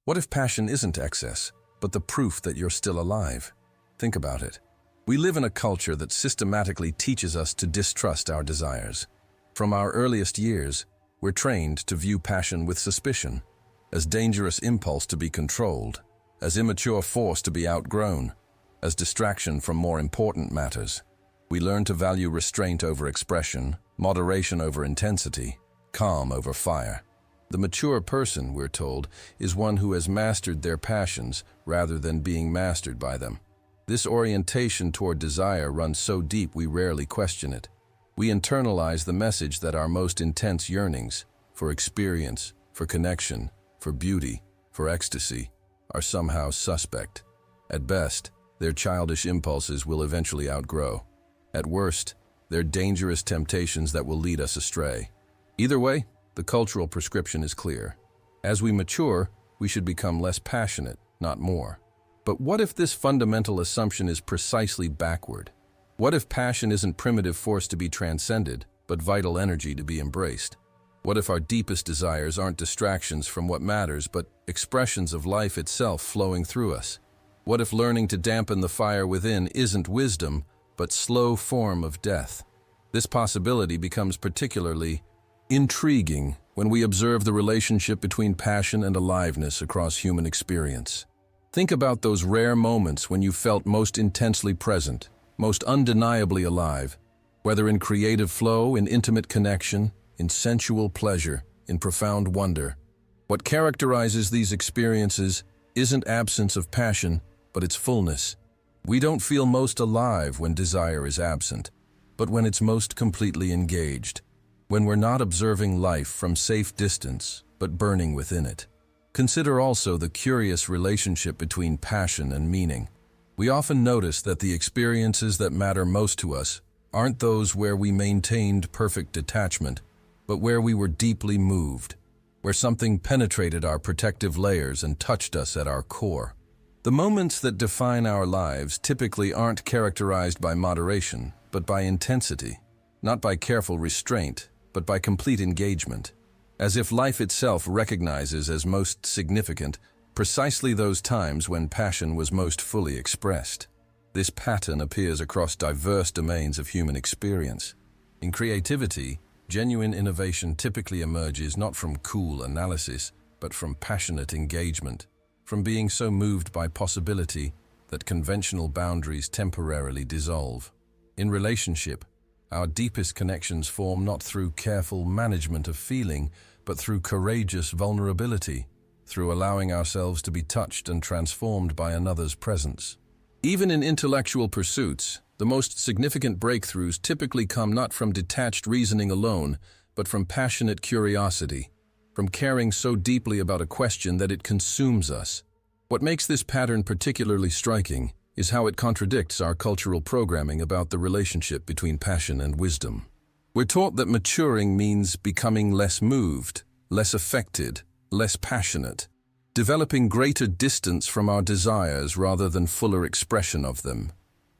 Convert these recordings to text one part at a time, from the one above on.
What if passion isn't excess, but the proof that you're still alive? Think about it. We live in a culture that systematically teaches us to distrust our desires. From our earliest years, we're trained to view passion with suspicion, as dangerous impulse to be controlled, as immature force to be outgrown, as distraction from more important matters. We learn to value restraint over expression, moderation over intensity, calm over fire. The mature person, we're told, is one who has mastered their passions rather than being mastered by them. This orientation toward desire runs so deep we rarely question it. We internalize the message that our most intense yearnings, for experience, for connection, for beauty, for ecstasy, are somehow suspect. At best, their childish impulses will eventually outgrow. At worst, they're dangerous temptations that will lead us astray. Either way, the cultural prescription is clear. As we mature, we should become less passionate, not more. But what if this fundamental assumption is precisely backward? What if passion isn't primitive force to be transcended, but vital energy to be embraced? What if our deepest desires aren't distractions from what matters, but expressions of life itself flowing through us? What if learning to dampen the fire within isn't wisdom, but slow form of death? This possibility becomes particularly intriguing when we observe the relationship between passion and aliveness across human experience. Think about those rare moments when you felt most intensely present, most undeniably alive, whether in creative flow, in intimate connection, in sensual pleasure, in profound wonder. What characterizes these experiences isn't absence of passion, but its fullness. We don't feel most alive when desire is absent, but when it's most completely engaged. When we're not observing life from safe distance, but burning within it. Consider also the curious relationship between passion and meaning. We often notice that the experiences that matter most to us aren't those where we maintained perfect detachment, but where we were deeply moved, where something penetrated our protective layers and touched us at our core. The moments that define our lives typically aren't characterized by moderation, but by intensity, not by careful restraint, but by complete engagement, as if life itself recognizes as most significant precisely those times when passion was most fully expressed. This pattern appears across diverse domains of human experience. In creativity, genuine innovation typically emerges not from cool analysis, but from passionate engagement, from being so moved by possibility that conventional boundaries temporarily dissolve. In relationship, our deepest connections form not through careful management of feeling, but through courageous vulnerability, through allowing ourselves to be touched and transformed by another's presence. Even in intellectual pursuits, the most significant breakthroughs typically come not from detached reasoning alone, but from passionate curiosity, from caring so deeply about a question that it consumes us. What makes this pattern particularly striking is how it contradicts our cultural programming about the relationship between passion and wisdom. We're taught that maturing means becoming less moved, less affected, less passionate, developing greater distance from our desires rather than fuller expression of them.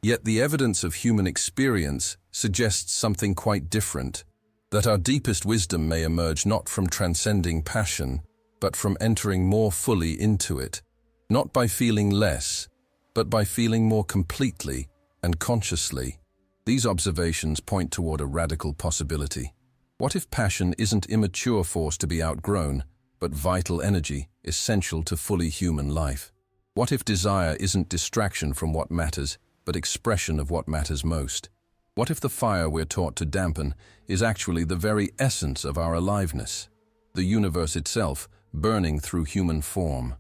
Yet the evidence of human experience suggests something quite different, that our deepest wisdom may emerge not from transcending passion, but from entering more fully into it, not by feeling less, but by feeling more completely and consciously. These observations point toward a radical possibility. What if passion isn't immature force to be outgrown, but vital energy essential to fully human life? What if desire isn't distraction from what matters, but expression of what matters most? What if the fire we're taught to dampen is actually the very essence of our aliveness, the universe itself burning through human form?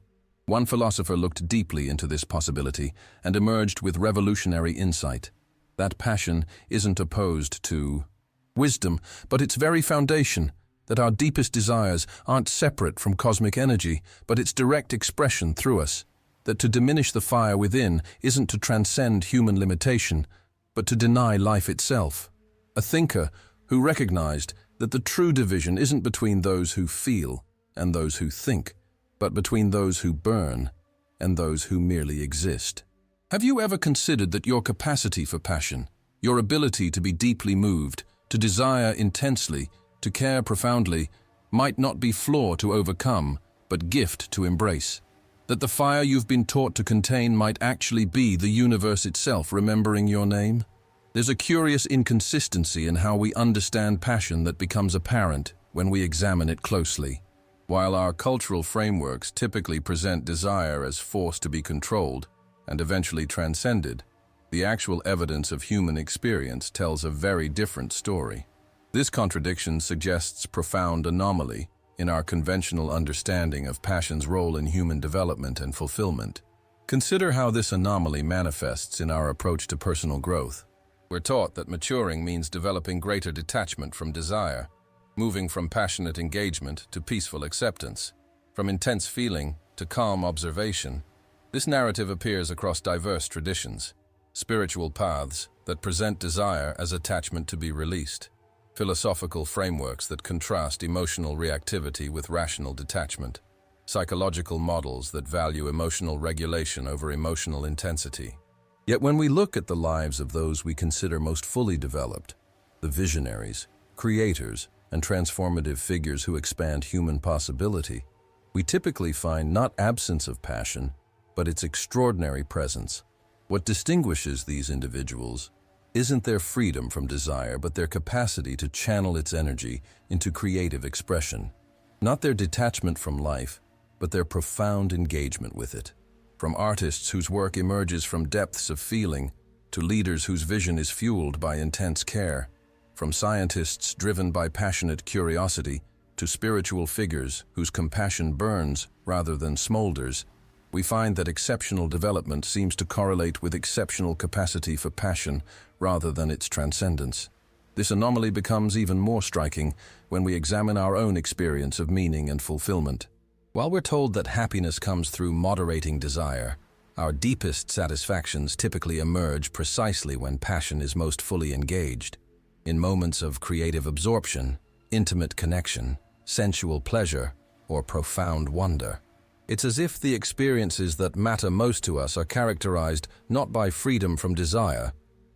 One philosopher looked deeply into this possibility and emerged with revolutionary insight. That passion isn't opposed to wisdom, but its very foundation, that our deepest desires aren't separate from cosmic energy, but its direct expression through us, that to diminish the fire within isn't to transcend human limitation, but to deny life itself. A thinker who recognized that the true division isn't between those who feel and those who think, but between those who burn and those who merely exist. Have you ever considered that your capacity for passion, your ability to be deeply moved, to desire intensely, to care profoundly, might not be flaw to overcome, but gift to embrace? That the fire you've been taught to contain might actually be the universe itself remembering your name? There's a curious inconsistency in how we understand passion that becomes apparent when we examine it closely. While our cultural frameworks typically present desire as force to be controlled and eventually transcended, the actual evidence of human experience tells a very different story. This contradiction suggests profound anomaly in our conventional understanding of passion's role in human development and fulfillment. Consider how this anomaly manifests in our approach to personal growth. We're taught that maturing means developing greater detachment from desire, moving from passionate engagement to peaceful acceptance, from intense feeling to calm observation. This narrative appears across diverse traditions, spiritual paths that present desire as attachment to be released, philosophical frameworks that contrast emotional reactivity with rational detachment, psychological models that value emotional regulation over emotional intensity. Yet when we look at the lives of those we consider most fully developed, the visionaries, creators, and transformative figures who expand human possibility, we typically find not absence of passion, but its extraordinary presence. What distinguishes these individuals isn't their freedom from desire, but their capacity to channel its energy into creative expression. Not their detachment from life, but their profound engagement with it. From artists whose work emerges from depths of feeling, to leaders whose vision is fueled by intense care, from scientists driven by passionate curiosity, to spiritual figures whose compassion burns rather than smolders, we find that exceptional development seems to correlate with exceptional capacity for passion rather than its transcendence. This anomaly becomes even more striking when we examine our own experience of meaning and fulfillment. While we're told that happiness comes through moderating desire, our deepest satisfactions typically emerge precisely when passion is most fully engaged. In moments of creative absorption, intimate connection, sensual pleasure, or profound wonder. It's as if the experiences that matter most to us are characterized not by freedom from desire,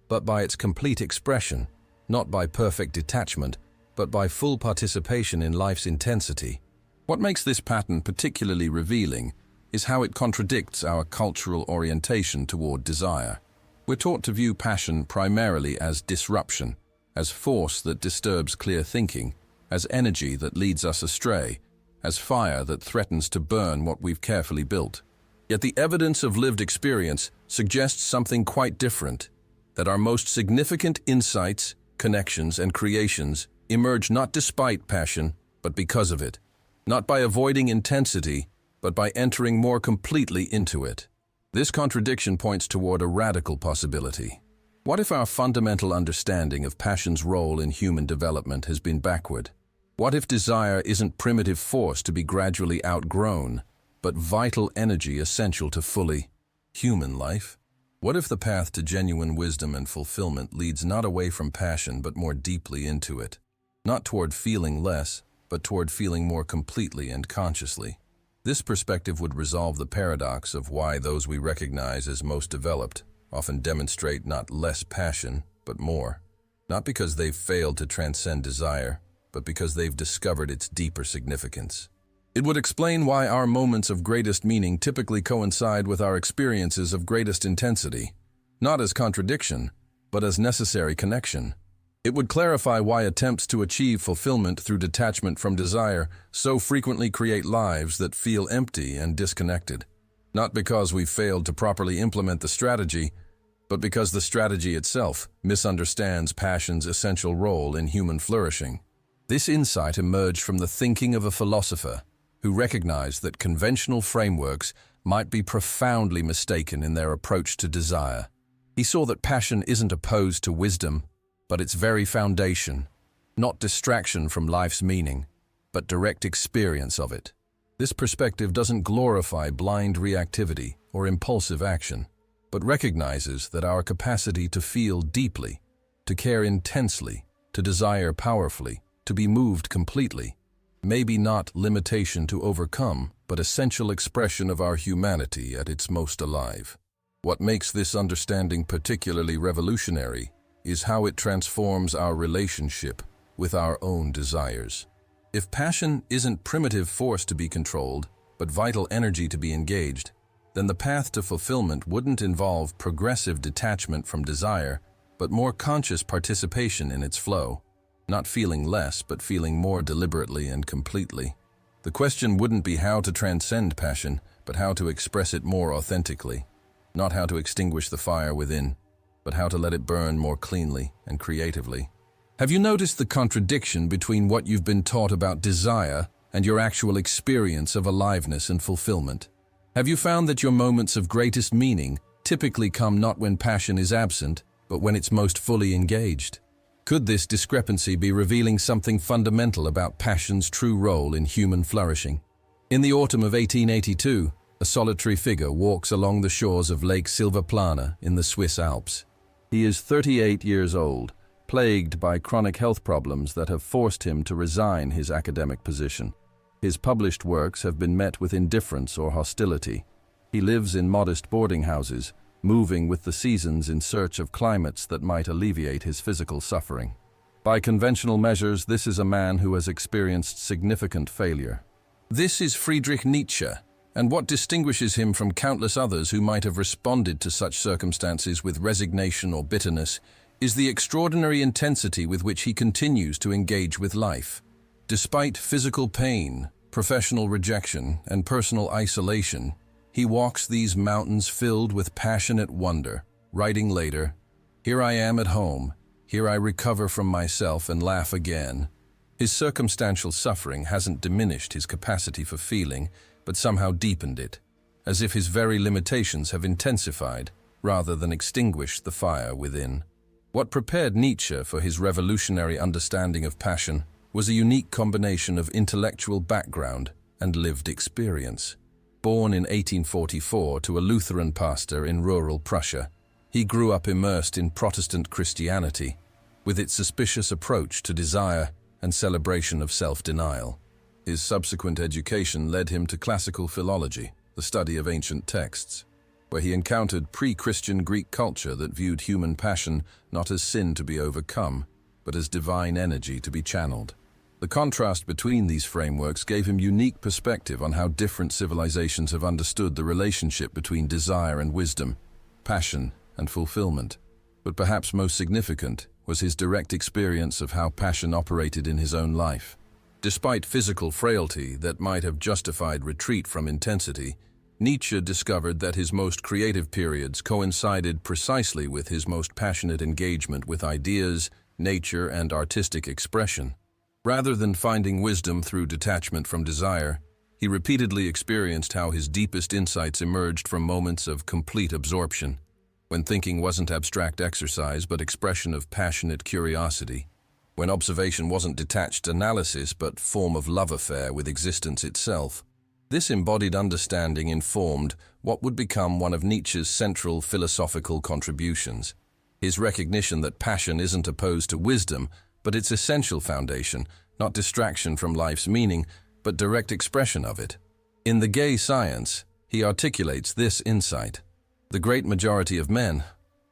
but by its complete expression, not by perfect detachment, but by full participation in life's intensity. What makes this pattern particularly revealing is how it contradicts our cultural orientation toward desire. We're taught to view passion primarily as disruption, as force that disturbs clear thinking, as energy that leads us astray, as fire that threatens to burn what we've carefully built. Yet the evidence of lived experience suggests something quite different, that our most significant insights, connections, and creations emerge not despite passion, but because of it. Not by avoiding intensity, but by entering more completely into it. This contradiction points toward a radical possibility. What if our fundamental understanding of passion's role in human development has been backward? What if desire isn't primitive force to be gradually outgrown, but vital energy essential to fully human life? What if the path to genuine wisdom and fulfillment leads not away from passion but more deeply into it? Not toward feeling less, but toward feeling more completely and consciously. This perspective would resolve the paradox of why those we recognize as most developed often demonstrate not less passion, but more. Not because they've failed to transcend desire, but because they've discovered its deeper significance. It would explain why our moments of greatest meaning typically coincide with our experiences of greatest intensity, not as contradiction, but as necessary connection. It would clarify why attempts to achieve fulfillment through detachment from desire so frequently create lives that feel empty and disconnected. Not because we've failed to properly implement the strategy, but because the strategy itself misunderstands passion's essential role in human flourishing. This insight emerged from the thinking of a philosopher who recognized that conventional frameworks might be profoundly mistaken in their approach to desire. He saw that passion isn't opposed to wisdom, but its very foundation, not distraction from life's meaning, but direct experience of it. This perspective doesn't glorify blind reactivity or impulsive action, but recognizes that our capacity to feel deeply, to care intensely, to desire powerfully, to be moved completely, may be not limitation to overcome, but essential expression of our humanity at its most alive. What makes this understanding particularly revolutionary is how it transforms our relationship with our own desires. If passion isn't primitive force to be controlled, but vital energy to be engaged, then the path to fulfillment wouldn't involve progressive detachment from desire, but more conscious participation in its flow. Not feeling less, but feeling more deliberately and completely. The question wouldn't be how to transcend passion, but how to express it more authentically. Not how to extinguish the fire within, but how to let it burn more cleanly and creatively. Have you noticed the contradiction between what you've been taught about desire and your actual experience of aliveness and fulfillment? Have you found that your moments of greatest meaning typically come not when passion is absent, but when it's most fully engaged? Could this discrepancy be revealing something fundamental about passion's true role in human flourishing? In the autumn of 1882, a solitary figure walks along the shores of Lake Silvaplana in the Swiss Alps. He is 38 years old, plagued by chronic health problems that have forced him to resign his academic position. His published works have been met with indifference or hostility. He lives in modest boarding houses, moving with the seasons in search of climates that might alleviate his physical suffering. By conventional measures, this is a man who has experienced significant failure. This is Friedrich Nietzsche, and what distinguishes him from countless others who might have responded to such circumstances with resignation or bitterness is the extraordinary intensity with which he continues to engage with life. Despite physical pain, professional rejection, and personal isolation, he walks these mountains filled with passionate wonder, writing later, "Here I am at home, here I recover from myself and laugh again." His circumstantial suffering hasn't diminished his capacity for feeling, but somehow deepened it, as if his very limitations have intensified, rather than extinguished the fire within. What prepared Nietzsche for his revolutionary understanding of passion was a unique combination of intellectual background and lived experience. Born in 1844 to a Lutheran pastor in rural Prussia, he grew up immersed in Protestant Christianity, with its suspicious approach to desire and celebration of self-denial. His subsequent education led him to classical philology, the study of ancient texts, where he encountered pre-Christian Greek culture that viewed human passion not as sin to be overcome, but as divine energy to be channeled. The contrast between these frameworks gave him unique perspective on how different civilizations have understood the relationship between desire and wisdom, passion and fulfillment. But perhaps most significant was his direct experience of how passion operated in his own life. Despite physical frailty that might have justified retreat from intensity, Nietzsche discovered that his most creative periods coincided precisely with his most passionate engagement with ideas, nature, and artistic expression. Rather than finding wisdom through detachment from desire, he repeatedly experienced how his deepest insights emerged from moments of complete absorption, when thinking wasn't abstract exercise but expression of passionate curiosity, when observation wasn't detached analysis but form of love affair with existence itself. This embodied understanding informed what would become one of Nietzsche's central philosophical contributions, his recognition that passion isn't opposed to wisdom, but its essential foundation, not distraction from life's meaning, but direct expression of it. In The Gay Science, he articulates this insight. The great majority of men,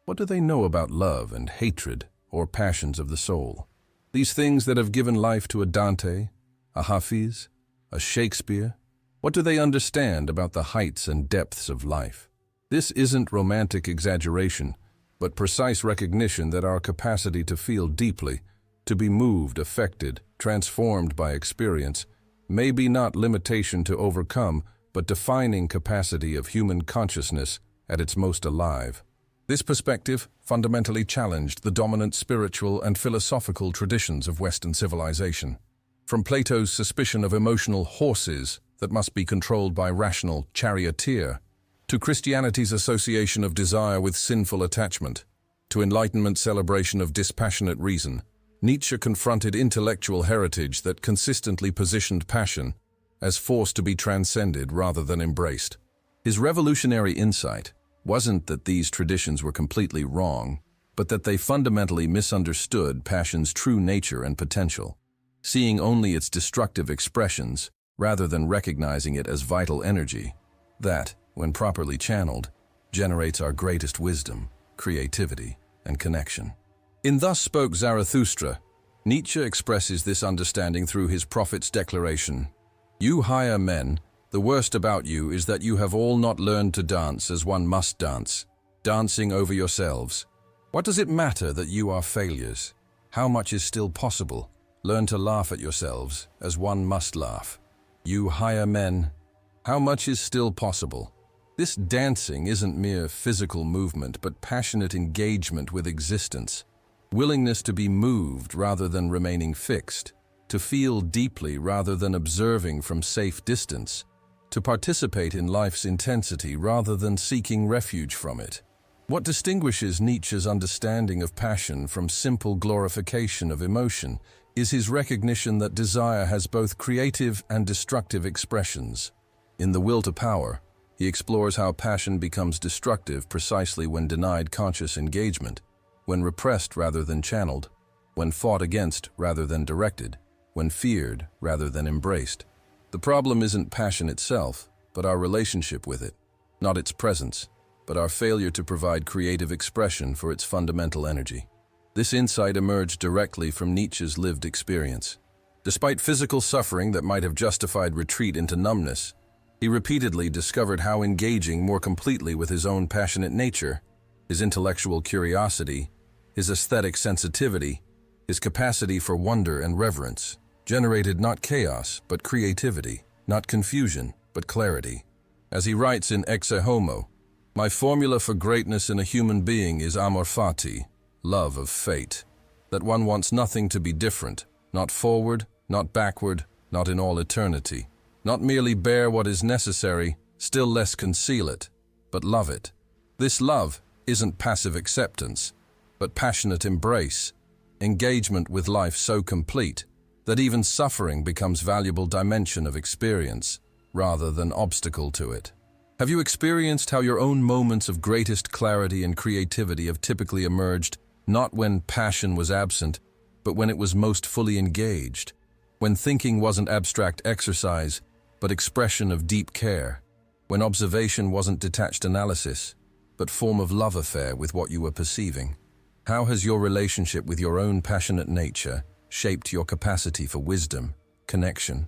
what do they know about love and hatred or passions of the soul? These things that have given life to a Dante, a Hafiz, a Shakespeare, what do they understand about the heights and depths of life? This isn't romantic exaggeration, but precise recognition that our capacity to feel deeply, to be moved, affected, transformed by experience, may be not limitation to overcome, but defining capacity of human consciousness at its most alive. This perspective fundamentally challenged the dominant spiritual and philosophical traditions of Western civilization. From Plato's suspicion of emotional horses that must be controlled by rational charioteer, to Christianity's association of desire with sinful attachment, to Enlightenment's celebration of dispassionate reason, Nietzsche confronted intellectual heritage that consistently positioned passion as force to be transcended rather than embraced. His revolutionary insight wasn't that these traditions were completely wrong, but that they fundamentally misunderstood passion's true nature and potential, seeing only its destructive expressions rather than recognizing it as vital energy that, when properly channeled, generates our greatest wisdom, creativity, and connection. In Thus Spoke Zarathustra, Nietzsche expresses this understanding through his prophet's declaration, "You hire men, The worst about you is that you have all not learned to dance as one must dance, dancing over yourselves. What does it matter that you are failures? How much is still possible? Learn to laugh at yourselves as one must laugh. You higher men, how much is still possible? This dancing isn't mere physical movement, but passionate engagement with existence. Willingness to be moved rather than remaining fixed, to feel deeply rather than observing from safe distance, to participate in life's intensity rather than seeking refuge from it. What distinguishes Nietzsche's understanding of passion from simple glorification of emotion is his recognition that desire has both creative and destructive expressions. In The Will to Power, he explores how passion becomes destructive precisely when denied conscious engagement, when repressed rather than channeled, when fought against rather than directed, when feared rather than embraced. The problem isn't passion itself, but our relationship with it, not its presence, but our failure to provide creative expression for its fundamental energy. This insight emerged directly from Nietzsche's lived experience. Despite physical suffering that might have justified retreat into numbness, he repeatedly discovered how engaging more completely with his own passionate nature, his intellectual curiosity, his aesthetic sensitivity, his capacity for wonder and reverence, generated not chaos but creativity, not confusion but clarity. As he writes in Exe Homo, "My formula for greatness in a human being is amor fati, love of fate, that one wants nothing to be different, not forward, not backward, not in all eternity, not merely bear what is necessary, still less conceal it, but love it. This love isn't passive acceptance, but passionate embrace, engagement with life so complete that even suffering becomes valuable dimension of experience rather than obstacle to it." Have you experienced how your own moments of greatest clarity and creativity have typically emerged not when passion was absent, but when it was most fully engaged, when thinking wasn't abstract exercise, but expression of deep care, when observation wasn't detached analysis, but form of love affair with what you were perceiving? How has your relationship with your own passionate nature shaped your capacity for wisdom, connection,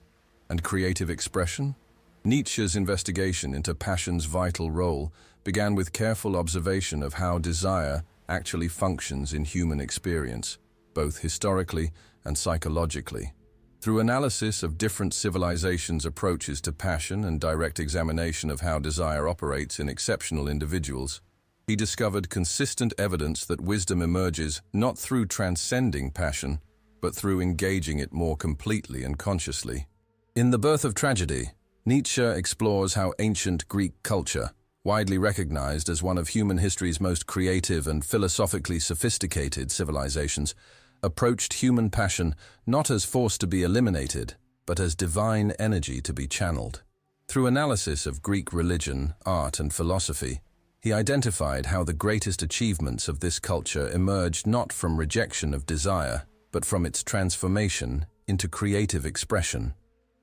and creative expression? Nietzsche's investigation into passion's vital role began with careful observation of how desire actually functions in human experience, both historically and psychologically. Through analysis of different civilizations' approaches to passion and direct examination of how desire operates in exceptional individuals, he discovered consistent evidence that wisdom emerges not through transcending passion, but through engaging it more completely and consciously. In The Birth of Tragedy, Nietzsche explores how ancient Greek culture, widely recognized as one of human history's most creative and philosophically sophisticated civilizations, approached human passion not as force to be eliminated, but as divine energy to be channeled. Through analysis of Greek religion, art, and philosophy, he identified how the greatest achievements of this culture emerged not from rejection of desire, but from its transformation into creative expression.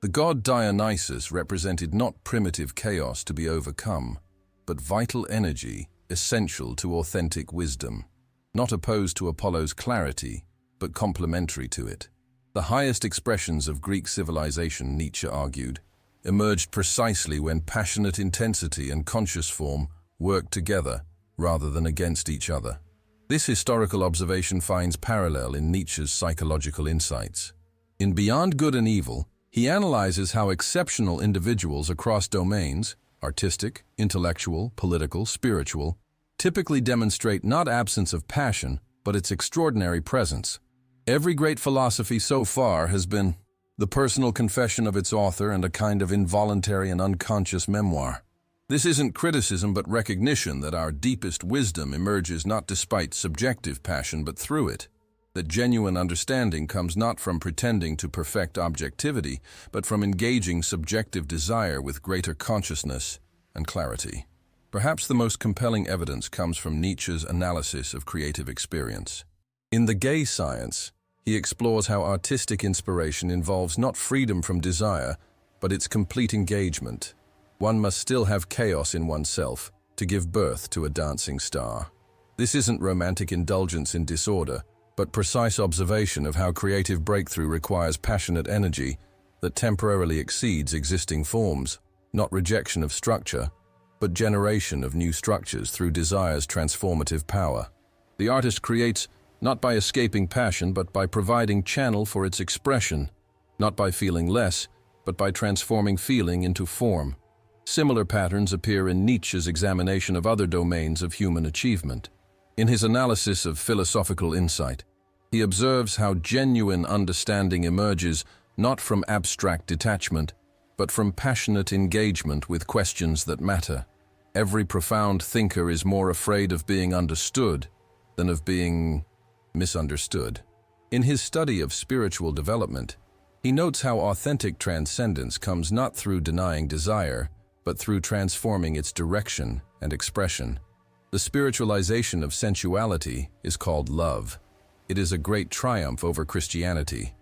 The god Dionysus represented not primitive chaos to be overcome, but vital energy essential to authentic wisdom, not opposed to Apollo's clarity, but complementary to it. The highest expressions of Greek civilization, Nietzsche argued, emerged precisely when passionate intensity and conscious form worked together rather than against each other. This historical observation finds parallel in Nietzsche's psychological insights. In Beyond Good and Evil, he analyzes how exceptional individuals across domains, artistic, intellectual, political, spiritual, typically demonstrate not absence of passion, but its extraordinary presence. Every great philosophy so far has been the personal confession of its author and a kind of involuntary and unconscious memoir. This isn't criticism but recognition that our deepest wisdom emerges not despite subjective passion but through it. That genuine understanding comes not from pretending to perfect objectivity, but from engaging subjective desire with greater consciousness and clarity. Perhaps the most compelling evidence comes from Nietzsche's analysis of creative experience. In The Gay Science, he explores how artistic inspiration involves not freedom from desire, but its complete engagement. One must still have chaos in oneself to give birth to a dancing star. This isn't romantic indulgence in disorder, but precise observation of how creative breakthrough requires passionate energy that temporarily exceeds existing forms. not rejection of structure, but generation of new structures through desire's transformative power. The artist creates not by escaping passion, but by providing channel for its expression, not by feeling less, but by transforming feeling into form. Similar patterns appear in Nietzsche's examination of other domains of human achievement. In his analysis of philosophical insight, he observes how genuine understanding emerges not from abstract detachment, but from passionate engagement with questions that matter. Every profound thinker is more afraid of being understood than of being misunderstood. In his study of spiritual development, he notes how authentic transcendence comes not through denying desire, but through transforming its direction and expression. The spiritualization of sensuality is called love. It is a great triumph over Christianity.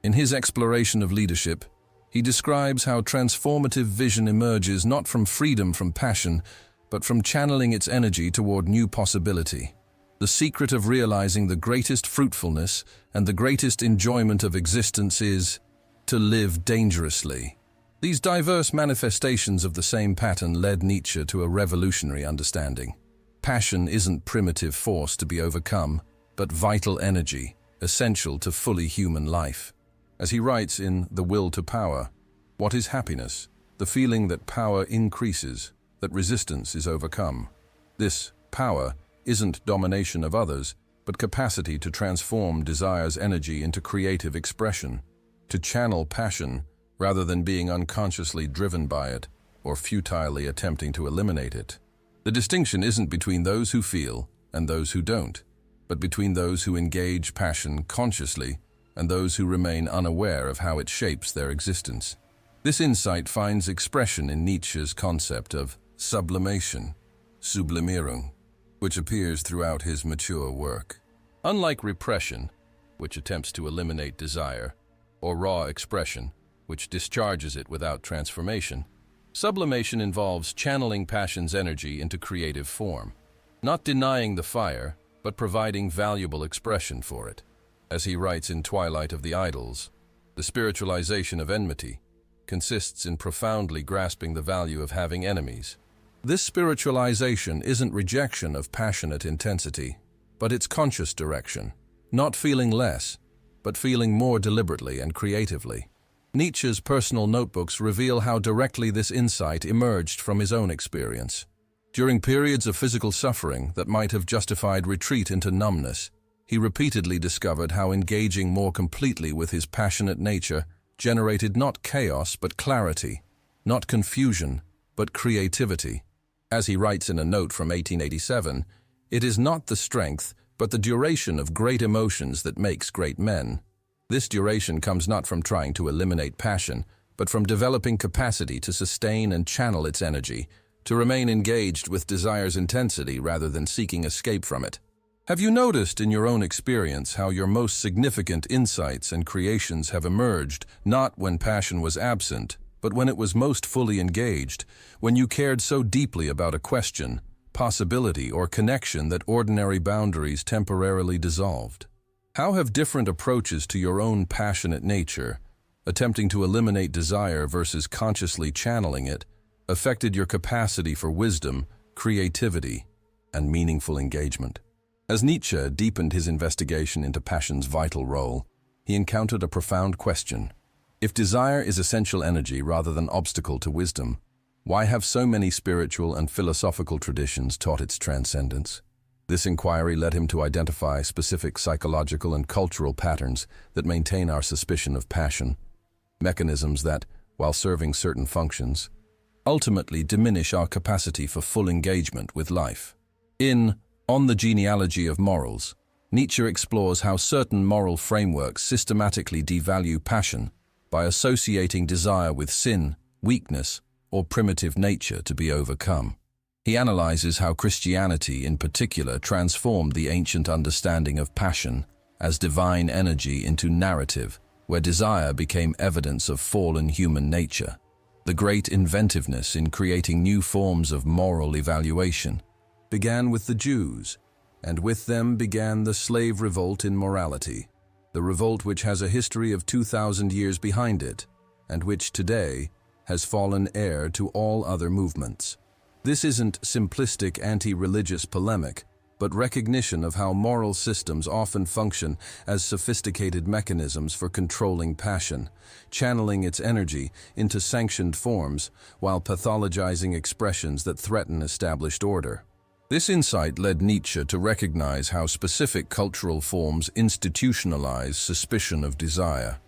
In his exploration of leadership, he describes how transformative vision emerges not from freedom from passion, but from channeling its energy toward new possibility. The secret of realizing the greatest fruitfulness and the greatest enjoyment of existence is to live dangerously. These diverse manifestations of the same pattern led Nietzsche to a revolutionary understanding. Passion isn't primitive force to be overcome, but vital energy, essential to fully human life. As he writes in The Will to Power, what is happiness? The feeling that power increases, that resistance is overcome. This power isn't domination of others, but capacity to transform desire's energy into creative expression, to channel passion rather than being unconsciously driven by it or futilely attempting to eliminate it. The distinction isn't between those who feel and those who don't, but between those who engage passion consciously and those who remain unaware of how it shapes their existence. This insight finds expression in Nietzsche's concept of sublimation, Sublimierung, which appears throughout his mature work. Unlike repression, which attempts to eliminate desire, or raw expression, which discharges it without transformation, sublimation involves channeling passion's energy into creative form, not denying the fire, but providing valuable expression for it. As he writes in Twilight of the Idols, the spiritualization of enmity consists in profoundly grasping the value of having enemies. This spiritualization isn't rejection of passionate intensity, but its conscious direction, not feeling less, but feeling more deliberately and creatively. Nietzsche's personal notebooks reveal how directly this insight emerged from his own experience. During periods of physical suffering that might have justified retreat into numbness, he repeatedly discovered how engaging more completely with his passionate nature generated not chaos but clarity, not confusion but creativity. As he writes in a note from 1887, it is not the strength but the duration of great emotions that makes great men. This duration comes not from trying to eliminate passion, but from developing capacity to sustain and channel its energy, to remain engaged with desire's intensity rather than seeking escape from it. Have you noticed in your own experience how your most significant insights and creations have emerged not when passion was absent, but when it was most fully engaged, when you cared so deeply about a question, possibility, or connection that ordinary boundaries temporarily dissolved? How have different approaches to your own passionate nature, attempting to eliminate desire versus consciously channeling it, affected your capacity for wisdom, creativity, and meaningful engagement? As Nietzsche deepened his investigation into passion's vital role, he encountered a profound question. If desire is essential energy rather than obstacle to wisdom, why have so many spiritual and philosophical traditions taught its transcendence? This inquiry led him to identify specific psychological and cultural patterns that maintain our suspicion of passion, mechanisms that, while serving certain functions, ultimately diminish our capacity for full engagement with life. In On the Genealogy of Morals, Nietzsche explores how certain moral frameworks systematically devalue passion by associating desire with sin, weakness, or primitive nature to be overcome. He analyzes how Christianity in particular transformed the ancient understanding of passion as divine energy into narrative, where desire became evidence of fallen human nature. The great inventiveness in creating new forms of moral evaluation began with the Jews, and with them began the slave revolt in morality, the revolt which has a history of 2,000 years behind it, and which today has fallen heir to all other movements. This isn't simplistic anti-religious polemic, but recognition of how moral systems often function as sophisticated mechanisms for controlling passion, channeling its energy into sanctioned forms while pathologizing expressions that threaten established order. This insight led Nietzsche to recognize how specific cultural forms institutionalize suspicion of desire.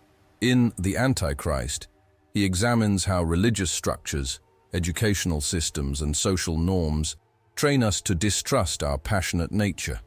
In The Antichrist, he examines how religious structures, educational systems, and social norms train us to distrust our passionate nature.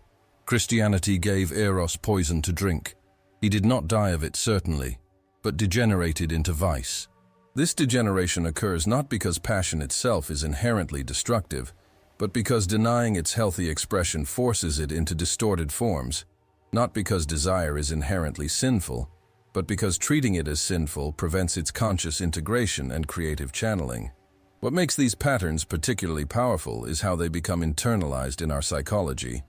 Christianity gave Eros poison to drink. He did not die of it, certainly, but degenerated into vice. This degeneration occurs not because passion itself is inherently destructive, but because denying its healthy expression forces it into distorted forms, not because desire is inherently sinful, but because treating it as sinful prevents its conscious integration and creative channeling. What makes these patterns particularly powerful is how they become internalized in our psychology.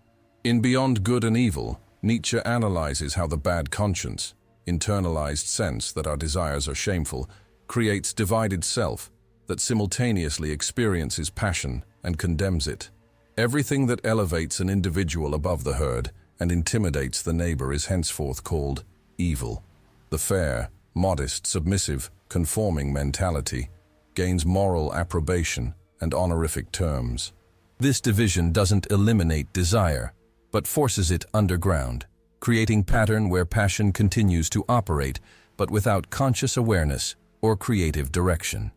In Beyond Good and Evil, Nietzsche analyzes how the bad conscience, internalized sense that our desires are shameful, creates divided self that simultaneously experiences passion and condemns it. Everything that elevates an individual above the herd and intimidates the neighbor is henceforth called evil. The fair, modest, submissive, conforming mentality gains moral approbation and honorific terms. This division doesn't eliminate desire, but forces it underground, creating pattern where passion continues to operate, but without conscious awareness or creative direction.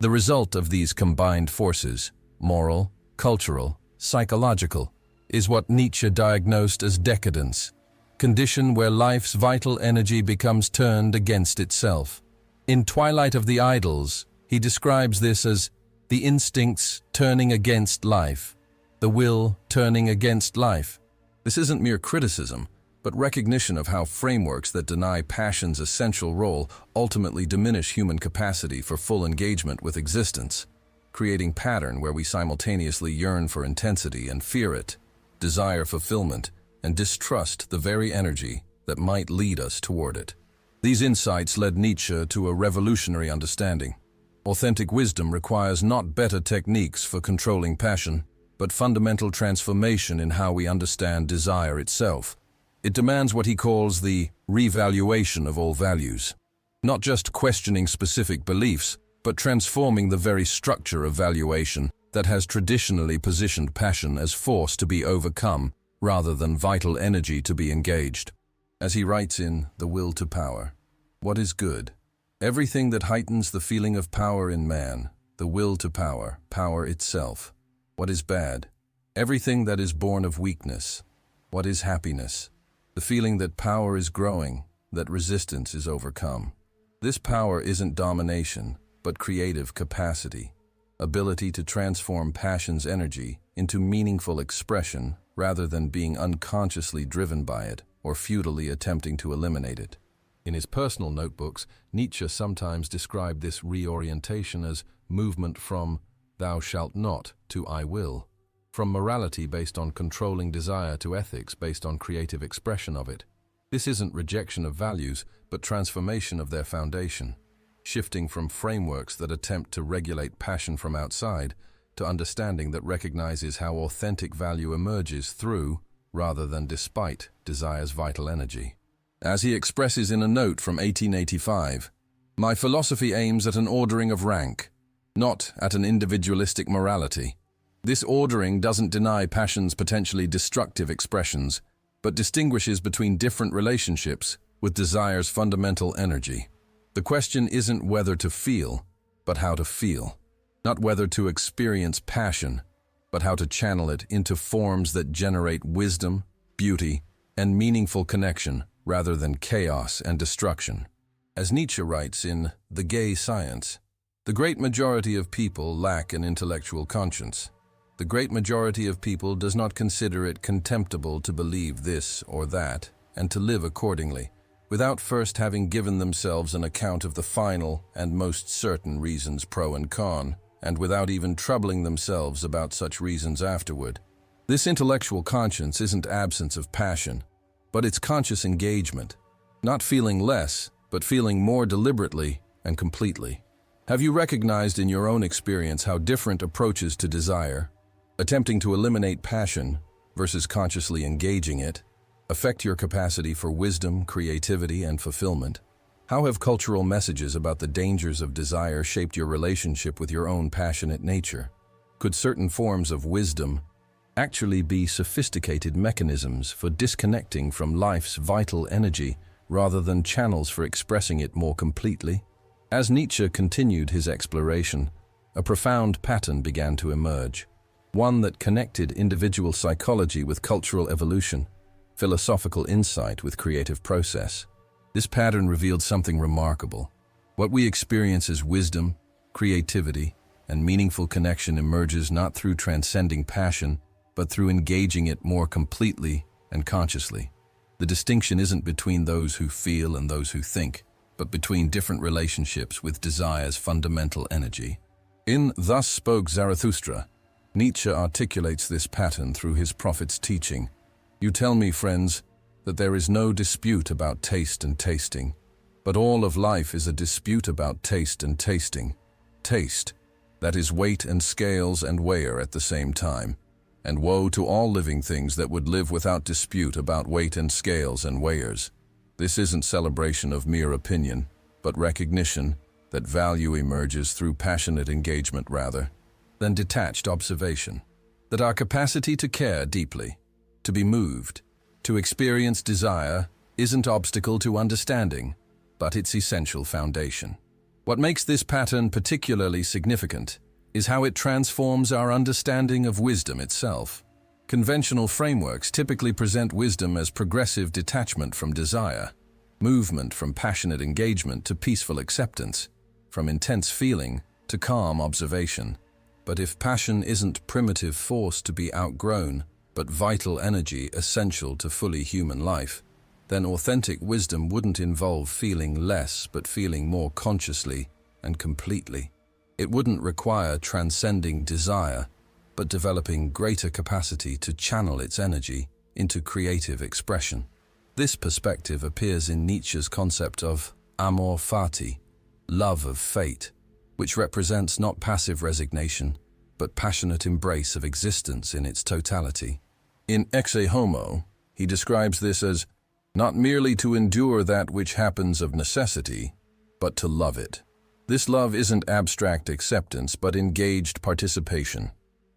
The result of these combined forces, moral, cultural, psychological, is what Nietzsche diagnosed as decadence, condition where life's vital energy becomes turned against itself. In Twilight of the Idols, he describes this as the instincts turning against life, the will turning against life. This isn't mere criticism, but recognition of how frameworks that deny passion's essential role ultimately diminish human capacity for full engagement with existence, creating pattern where we simultaneously yearn for intensity and fear it, desire fulfillment, and distrust the very energy that might lead us toward it. These insights led Nietzsche to a revolutionary understanding. Authentic wisdom requires not better techniques for controlling passion, but fundamental transformation in how we understand desire itself. It demands what he calls the revaluation of all values. Not just questioning specific beliefs, but transforming the very structure of valuation that has traditionally positioned passion as force to be overcome rather than vital energy to be engaged. As he writes in The Will to Power, what is good? Everything that heightens the feeling of power in man, the will to power, power itself. What is bad? Everything that is born of weakness. What is happiness? The feeling that power is growing, that resistance is overcome. This power isn't domination, but creative capacity, ability to transform passion's energy into meaningful expression rather than being unconsciously driven by it or futilely attempting to eliminate it. In his personal notebooks, Nietzsche sometimes described this reorientation as movement from "thou shalt not" to "I will," from morality based on controlling desire to ethics based on creative expression of it. This isn't rejection of values, but transformation of their foundation, shifting from frameworks that attempt to regulate passion from outside to understanding that recognizes how authentic value emerges through, rather than despite, desire's vital energy. As he expresses in a note from 1885, "My philosophy aims at an ordering of rank, not at an individualistic morality. This ordering doesn't deny passion's potentially destructive expressions, but distinguishes between different relationships with desire's fundamental energy. The question isn't whether to feel, but how to feel. Not whether to experience passion, but how to channel it into forms that generate wisdom, beauty, and meaningful connection rather than chaos and destruction." As Nietzsche writes in The Gay Science, the great majority of people lack an intellectual conscience. The great majority of people does not consider it contemptible to believe this or that and to live accordingly, without first having given themselves an account of the final and most certain reasons pro and con, and without even troubling themselves about such reasons afterward. This intellectual conscience isn't absence of passion, but it's conscious engagement, not feeling less, but feeling more deliberately and completely. Have you recognized in your own experience how different approaches to desire, attempting to eliminate passion versus consciously engaging it, affect your capacity for wisdom, creativity, and fulfillment? How have cultural messages about the dangers of desire shaped your relationship with your own passionate nature? Could certain forms of wisdom actually be sophisticated mechanisms for disconnecting from life's vital energy rather than channels for expressing it more completely? As Nietzsche continued his exploration, a profound pattern began to emerge, one that connected individual psychology with cultural evolution, philosophical insight with creative process. This pattern revealed something remarkable. What we experience as wisdom, creativity, and meaningful connection emerges not through transcending passion, but through engaging it more completely and consciously. The distinction isn't between those who feel and those who think, but between different relationships with desire's fundamental energy. In Thus Spoke Zarathustra, Nietzsche articulates this pattern through his prophet's teaching. You tell me, friends, that there is no dispute about taste and tasting, but all of life is a dispute about taste and tasting. Taste, that is weight and scales and weigher at the same time. And woe to all living things that would live without dispute about weight and scales and weighers. This isn't celebration of mere opinion, but recognition that value emerges through passionate engagement rather than detached observation. That our capacity to care deeply, to be moved, to experience desire isn't obstacle to understanding, but its essential foundation. What makes this pattern particularly significant is how it transforms our understanding of wisdom itself. Conventional frameworks typically present wisdom as progressive detachment from desire, movement from passionate engagement to peaceful acceptance, from intense feeling to calm observation. But if passion isn't primitive force to be outgrown, but vital energy essential to fully human life, then authentic wisdom wouldn't involve feeling less but feeling more consciously and completely. It wouldn't require transcending desire, but developing greater capacity to channel its energy into creative expression. This perspective appears in Nietzsche's concept of amor fati, love of fate, which represents not passive resignation, but passionate embrace of existence in its totality. In Exe Homo, he describes this as not merely to endure that which happens of necessity, but to love it. This love isn't abstract acceptance, but engaged participation.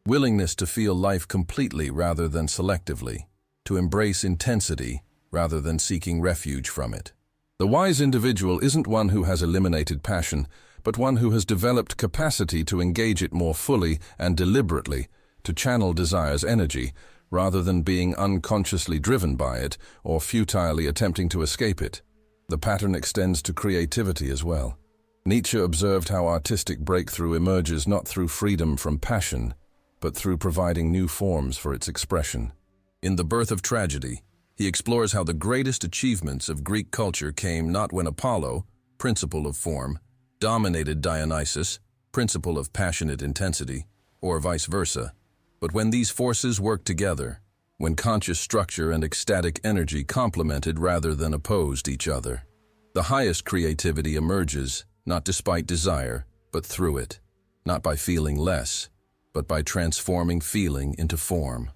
Willingness to feel life completely rather than selectively, to embrace intensity rather than seeking refuge from it. The wise individual isn't one who has eliminated passion, but one who has developed capacity to engage it more fully and deliberately, to channel desire's energy, rather than being unconsciously driven by it or futilely attempting to escape it. The pattern extends to creativity as well. Nietzsche observed how artistic breakthrough emerges not through freedom from passion, but through providing new forms for its expression. In The Birth of Tragedy, he explores how the greatest achievements of Greek culture came not when Apollo, principle of form, dominated Dionysus, principle of passionate intensity, or vice versa, but when these forces worked together, when conscious structure and ecstatic energy complemented rather than opposed each other. The highest creativity emerges, not despite desire, but through it, not by feeling less, but by transforming feeling into form.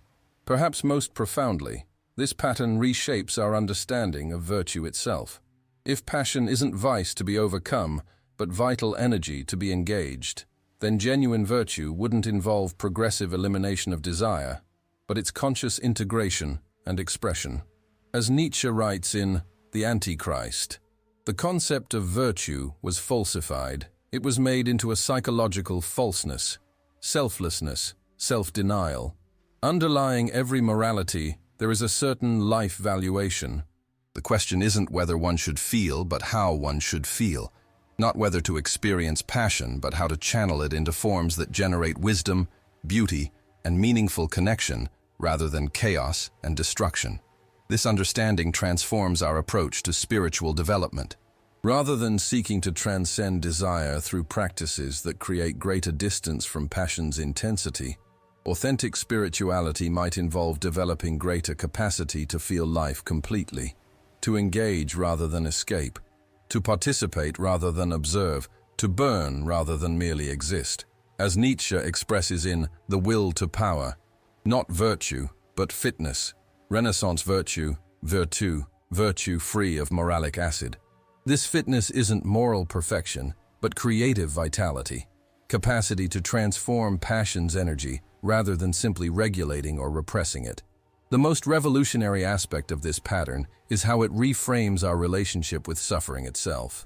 Perhaps most profoundly, this pattern reshapes our understanding of virtue itself. If passion isn't vice to be overcome, but vital energy to be engaged, then genuine virtue wouldn't involve progressive elimination of desire, but its conscious integration and expression. As Nietzsche writes in The Antichrist, the concept of virtue was falsified. It was made into a psychological falseness, selflessness, self-denial. Underlying every morality, there is a certain life valuation. The question isn't whether one should feel, but how one should feel. Not whether to experience passion, but how to channel it into forms that generate wisdom, beauty, and meaningful connection, rather than chaos and destruction. This understanding transforms our approach to spiritual development. Rather than seeking to transcend desire through practices that create greater distance from passion's intensity, authentic spirituality might involve developing greater capacity to feel life completely, to engage rather than escape, to participate rather than observe, to burn rather than merely exist. As Nietzsche expresses in The Will to Power, not virtue, but fitness, Renaissance virtue, virtue free of moralic acid. This fitness isn't moral perfection, but creative vitality, capacity to transform passion's energy rather than simply regulating or repressing it. The most revolutionary aspect of this pattern is how it reframes our relationship with suffering itself.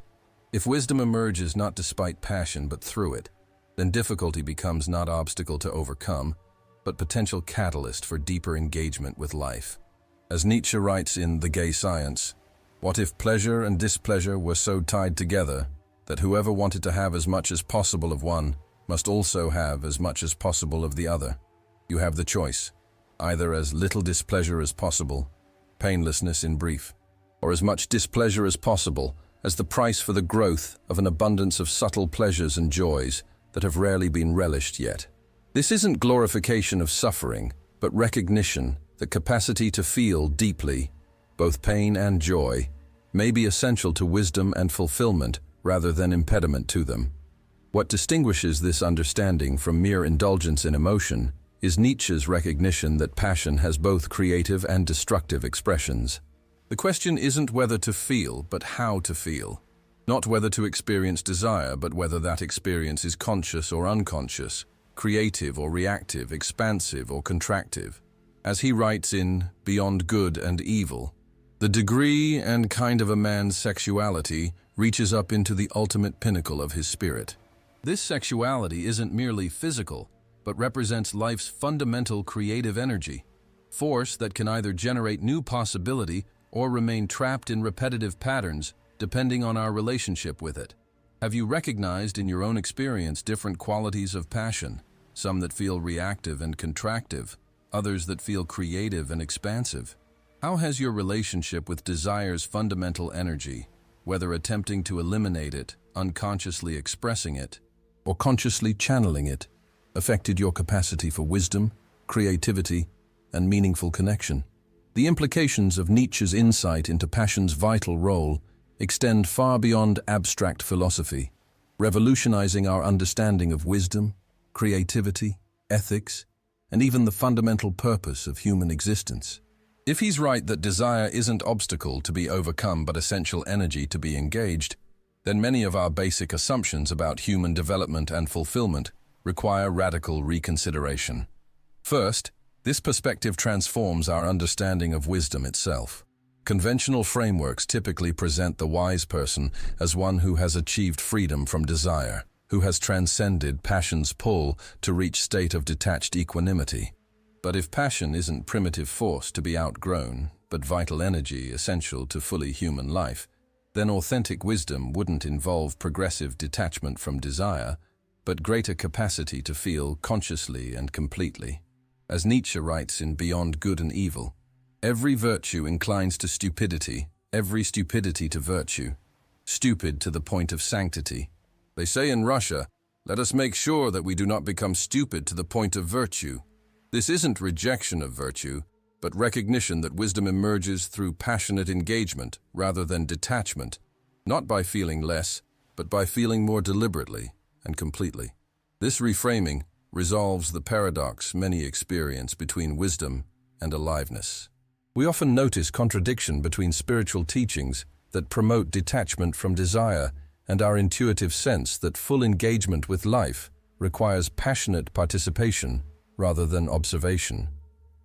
If wisdom emerges not despite passion but through it, then difficulty becomes not obstacle to overcome, but potential catalyst for deeper engagement with life. As Nietzsche writes in The Gay Science, what if pleasure and displeasure were so tied together that whoever wanted to have as much as possible of one must also have as much as possible of the other? You have the choice, either as little displeasure as possible, painlessness in brief, or as much displeasure as possible as the price for the growth of an abundance of subtle pleasures and joys that have rarely been relished yet. This isn't glorification of suffering, but recognition that capacity to feel deeply, both pain and joy, may be essential to wisdom and fulfillment rather than impediment to them. What distinguishes this understanding from mere indulgence in emotion is Nietzsche's recognition that passion has both creative and destructive expressions. The question isn't whether to feel, but how to feel. Not whether to experience desire, but whether that experience is conscious or unconscious, creative or reactive, expansive or contractive. As he writes in Beyond Good and Evil, the degree and kind of a man's sexuality reaches up into the ultimate pinnacle of his spirit. This sexuality isn't merely physical, but represents life's fundamental creative energy, force that can either generate new possibility or remain trapped in repetitive patterns depending on our relationship with it. Have you recognized in your own experience different qualities of passion, some that feel reactive and contractive, others that feel creative and expansive? How has your relationship with desire's fundamental energy, whether attempting to eliminate it, unconsciously expressing it, or consciously channeling it, affected your capacity for wisdom, creativity, and meaningful connection? The implications of Nietzsche's insight into passion's vital role extend far beyond abstract philosophy, revolutionizing our understanding of wisdom, creativity, ethics, and even the fundamental purpose of human existence. If he's right that desire isn't obstacle to be overcome but essential energy to be engaged, then many of our basic assumptions about human development and fulfillment require radical reconsideration. First, this perspective transforms our understanding of wisdom itself. Conventional frameworks typically present the wise person as one who has achieved freedom from desire, who has transcended passion's pull to reach state of detached equanimity. But if passion isn't primitive force to be outgrown, but vital energy essential to fully human life, then authentic wisdom wouldn't involve progressive detachment from desire, but greater capacity to feel consciously and completely. As Nietzsche writes in Beyond Good and Evil, every virtue inclines to stupidity, every stupidity to virtue, stupid to the point of sanctity. They say in Russia, let us make sure that we do not become stupid to the point of virtue. This isn't rejection of virtue, but recognition that wisdom emerges through passionate engagement rather than detachment, not by feeling less, but by feeling more deliberately and completely. This reframing resolves the paradox many experience between wisdom and aliveness. We often notice contradiction between spiritual teachings that promote detachment from desire and our intuitive sense that full engagement with life requires passionate participation rather than observation.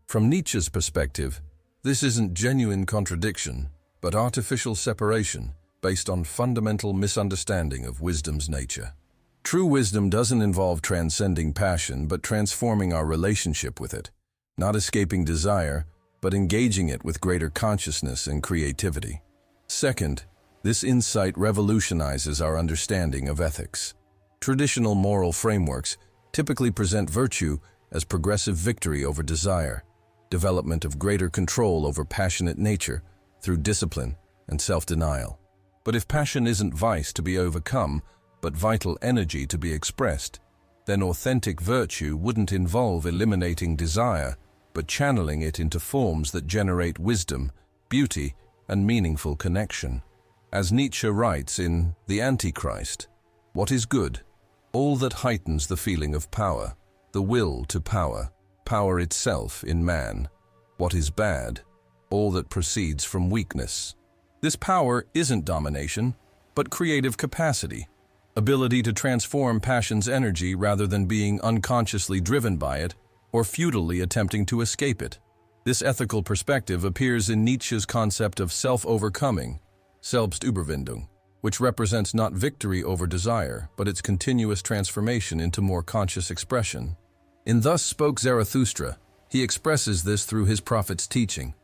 From Nietzsche's perspective, this isn't genuine contradiction, but artificial separation based on fundamental misunderstanding of wisdom's nature. True wisdom doesn't involve transcending passion, but transforming our relationship with it, not escaping desire, but engaging it with greater consciousness and creativity. Second, this insight revolutionizes our understanding of ethics. Traditional moral frameworks typically present virtue as progressive victory over desire, development of greater control over passionate nature through discipline and self-denial. But if passion isn't vice to be overcome, but vital energy to be expressed, then authentic virtue wouldn't involve eliminating desire, but channeling it into forms that generate wisdom, beauty, and meaningful connection. As Nietzsche writes in The Antichrist, What is good? All that heightens the feeling of power, the will to power, power itself in man. What is bad? All that proceeds from weakness. This power isn't domination, but creative capacity, ability to transform passion's energy rather than being unconsciously driven by it or futilely attempting to escape it. This ethical perspective appears in Nietzsche's concept of self-overcoming, Selbstüberwindung, which represents not victory over desire, but its continuous transformation into more conscious expression. In Thus Spoke Zarathustra, he expresses this through his prophet's teaching.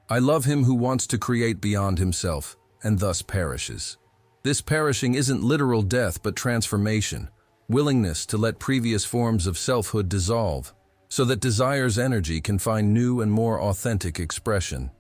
I love him who wants to create beyond himself, and thus perishes. This perishing isn't literal death, but transformation, willingness to let previous forms of selfhood dissolve, so that desire's energy can find new and more authentic expression.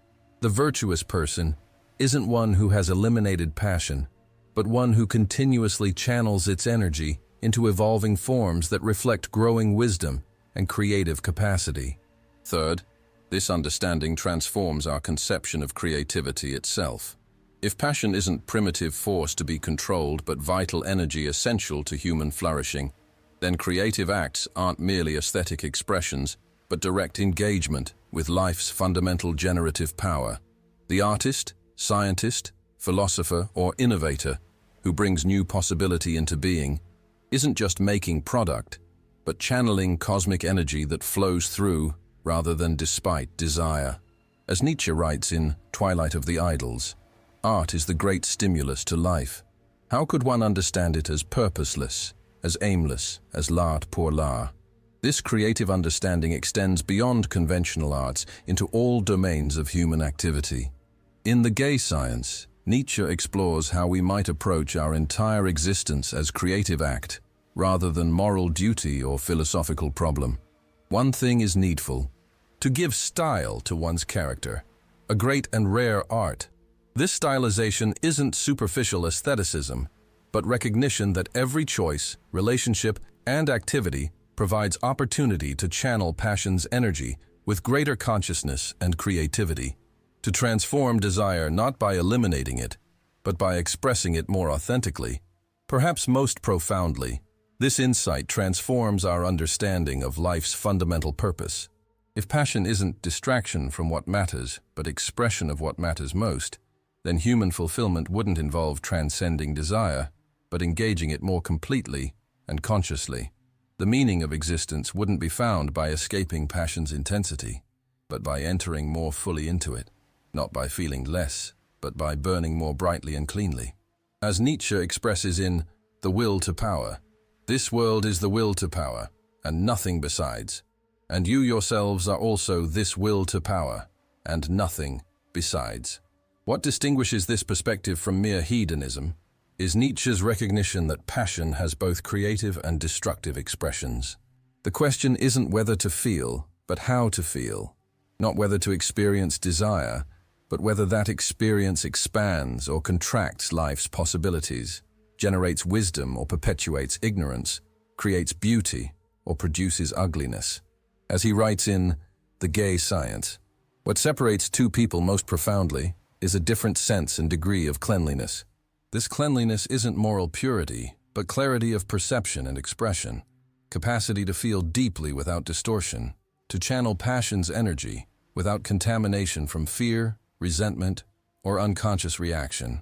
The virtuous person isn't one who has eliminated passion, but one who continuously channels its energy into evolving forms that reflect growing wisdom and creative capacity. Third, this understanding transforms our conception of creativity itself. If passion isn't primitive force to be controlled but vital energy essential to human flourishing, then creative acts aren't merely aesthetic expressions, but direct engagement with life's fundamental generative power. The artist, scientist, philosopher, or innovator who brings new possibility into being isn't just making product, but channeling cosmic energy that flows through rather than despite desire. As Nietzsche writes in Twilight of the Idols, art is the great stimulus to life. How could one understand it as purposeless, as aimless, as l'art pour l'art? This creative understanding extends beyond conventional arts into all domains of human activity. In The Gay Science, Nietzsche explores how we might approach our entire existence as creative act, rather than moral duty or philosophical problem. One thing is needful: to give style to one's character, a great and rare art. This stylization isn't superficial aestheticism, but recognition that every choice, relationship, and activity provides opportunity to channel passion's energy with greater consciousness and creativity, to transform desire not by eliminating it, but by expressing it more authentically. Perhaps most profoundly, this insight transforms our understanding of life's fundamental purpose. If passion isn't distraction from what matters, but expression of what matters most, then human fulfillment wouldn't involve transcending desire, but engaging it more completely and consciously. The meaning of existence wouldn't be found by escaping passion's intensity, but by entering more fully into it, not by feeling less, but by burning more brightly and cleanly. As Nietzsche expresses in The Will to Power, this world is the will to power, and nothing besides. And you yourselves are also this will to power, and nothing besides. What distinguishes this perspective from mere hedonism is Nietzsche's recognition that passion has both creative and destructive expressions. The question isn't whether to feel, but how to feel. Not whether to experience desire, but whether that experience expands or contracts life's possibilities, generates wisdom or perpetuates ignorance, creates beauty or produces ugliness. As he writes in The Gay Science, what separates two people most profoundly is a different sense and degree of cleanliness. This cleanliness isn't moral purity, but clarity of perception and expression, capacity to feel deeply without distortion, to channel passion's energy without contamination from fear, resentment, or unconscious reaction.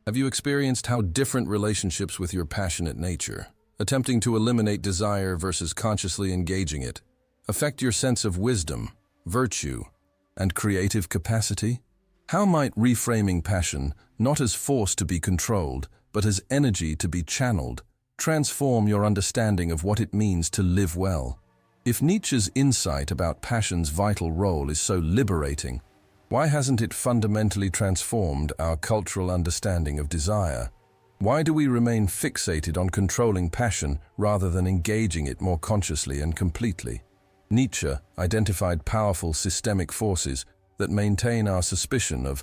Have you experienced how different relationships with your passionate nature, attempting to eliminate desire versus consciously engaging it, affect your sense of wisdom, virtue, and creative capacity? How might reframing passion, not as force to be controlled, but as energy to be channeled, transform your understanding of what it means to live well? If Nietzsche's insight about passion's vital role is so liberating, why hasn't it fundamentally transformed our cultural understanding of desire? Why do we remain fixated on controlling passion rather than engaging it more consciously and completely? Nietzsche identified powerful systemic forces that maintain our suspicion of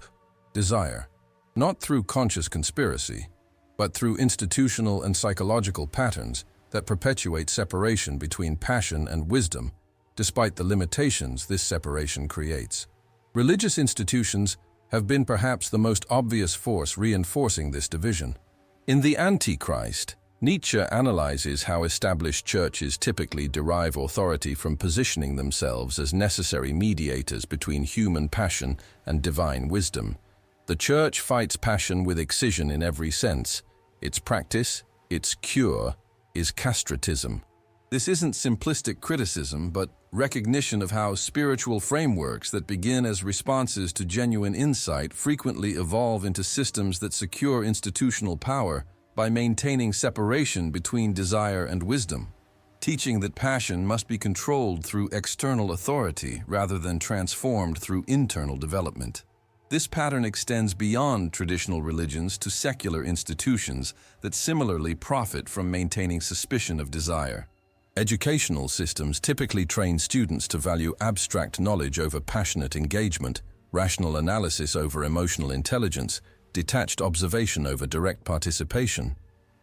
desire, not through conscious conspiracy, but through institutional and psychological patterns that perpetuate separation between passion and wisdom, despite the limitations this separation creates. Religious institutions have been perhaps the most obvious force reinforcing this division. In The Antichrist, Nietzsche analyzes how established churches typically derive authority from positioning themselves as necessary mediators between human passion and divine wisdom. The church fights passion with excision in every sense. Its practice, its cure, is castratism. This isn't simplistic criticism, but recognition of how spiritual frameworks that begin as responses to genuine insight frequently evolve into systems that secure institutional power by maintaining separation between desire and wisdom, teaching that passion must be controlled through external authority rather than transformed through internal development. This pattern extends beyond traditional religions to secular institutions that similarly profit from maintaining suspicion of desire. Educational systems typically train students to value abstract knowledge over passionate engagement, rational analysis over emotional intelligence, detached observation over direct participation.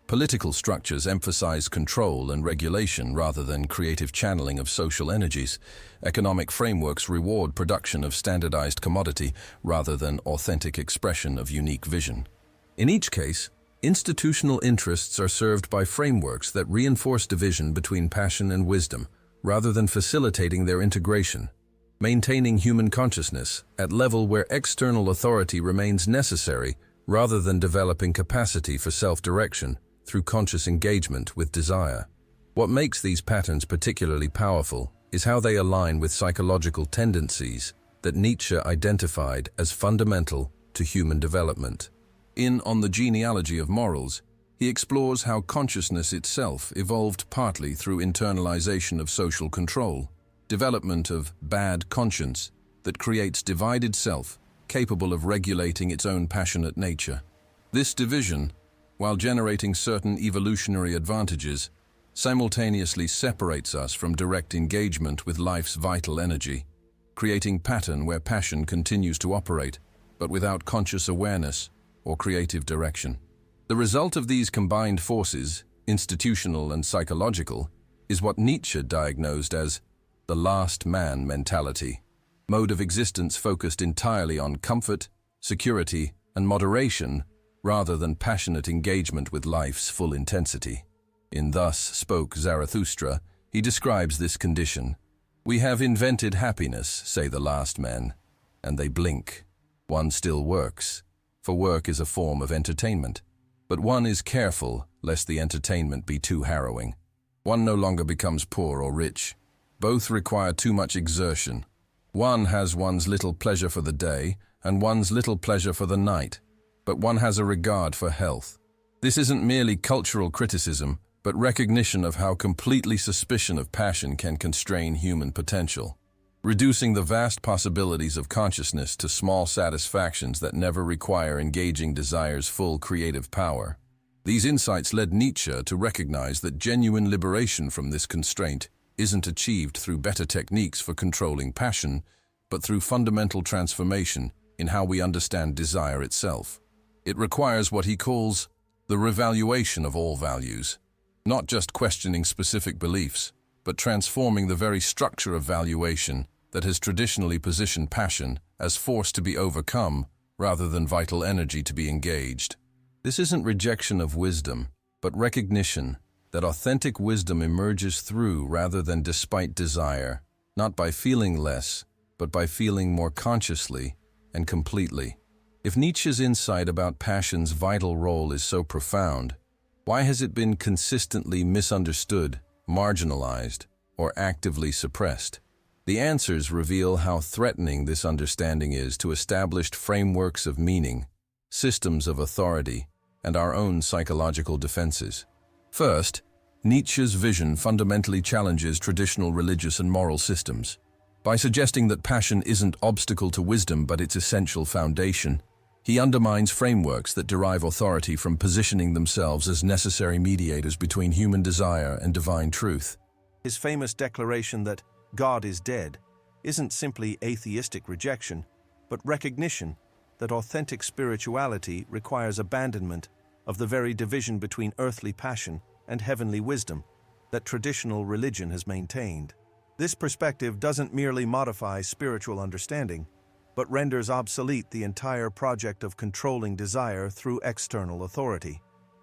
Political structures emphasize control and regulation rather than creative channeling of social energies. Economic frameworks reward production of standardized commodity rather than authentic expression of unique vision. In each case, institutional interests are served by frameworks that reinforce division between passion and wisdom, rather than facilitating their integration. Maintaining human consciousness at level where external authority remains necessary rather than developing capacity for self-direction through conscious engagement with desire. What makes these patterns particularly powerful is how they align with psychological tendencies that Nietzsche identified as fundamental to human development. On the Genealogy of Morals, he explores how consciousness itself evolved partly through internalization of social control, development of bad conscience that creates divided self, capable of regulating its own passionate nature. This division, while generating certain evolutionary advantages, simultaneously separates us from direct engagement with life's vital energy, creating pattern where passion continues to operate, but without conscious awareness or creative direction. The result of these combined forces, institutional and psychological, is what Nietzsche diagnosed as the last man mentality, mode of existence focused entirely on comfort, security, and moderation rather than passionate engagement with life's full intensity. In Thus Spoke Zarathustra, he describes this condition. "We have invented happiness," say the last men, "and they blink. One still works, for work is a form of entertainment. But one is careful lest the entertainment be too harrowing. One no longer becomes poor or rich. Both require too much exertion. One has one's little pleasure for the day and one's little pleasure for the night, but one has a regard for health." This isn't merely cultural criticism, but recognition of how completely suspicion of passion can constrain human potential, reducing the vast possibilities of consciousness to small satisfactions that never require engaging desire's full creative power. These insights led Nietzsche to recognize that genuine liberation from this constraint isn't achieved through better techniques for controlling passion, but through fundamental transformation in how we understand desire itself. It requires what he calls the revaluation of all values, not just questioning specific beliefs, but transforming the very structure of valuation that has traditionally positioned passion as force to be overcome rather than vital energy to be engaged. This isn't rejection of wisdom, but recognition that authentic wisdom emerges through rather than despite desire, not by feeling less, but by feeling more consciously and completely. If Nietzsche's insight about passion's vital role is so profound, why has it been consistently misunderstood, marginalized, or actively suppressed? The answers reveal how threatening this understanding is to established frameworks of meaning, systems of authority, and our own psychological defenses. First, Nietzsche's vision fundamentally challenges traditional religious and moral systems. By suggesting that passion isn't obstacle to wisdom but its essential foundation, he undermines frameworks that derive authority from positioning themselves as necessary mediators between human desire and divine truth. His famous declaration that God is dead isn't simply atheistic rejection, but recognition that authentic spirituality requires abandonment of the very division between earthly passion and heavenly wisdom that traditional religion has maintained. This perspective doesn't merely modify spiritual understanding, but renders obsolete the entire project of controlling desire through external authority.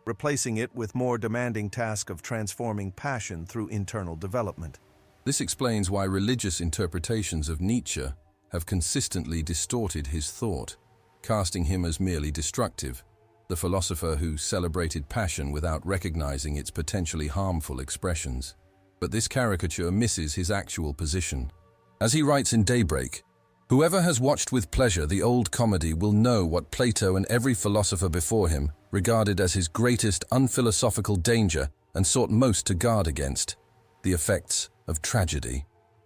replacing it with more demanding task of transforming passion through internal development. This explains why religious interpretations of Nietzsche have consistently distorted his thought, casting him as merely destructive, the philosopher who celebrated passion without recognizing its potentially harmful expressions. But this caricature misses his actual position. As he writes in Daybreak, "Whoever has watched with pleasure the old comedy will know what Plato and every philosopher before him regarded as his greatest unphilosophical danger and sought most to guard against: the effects of tragedy."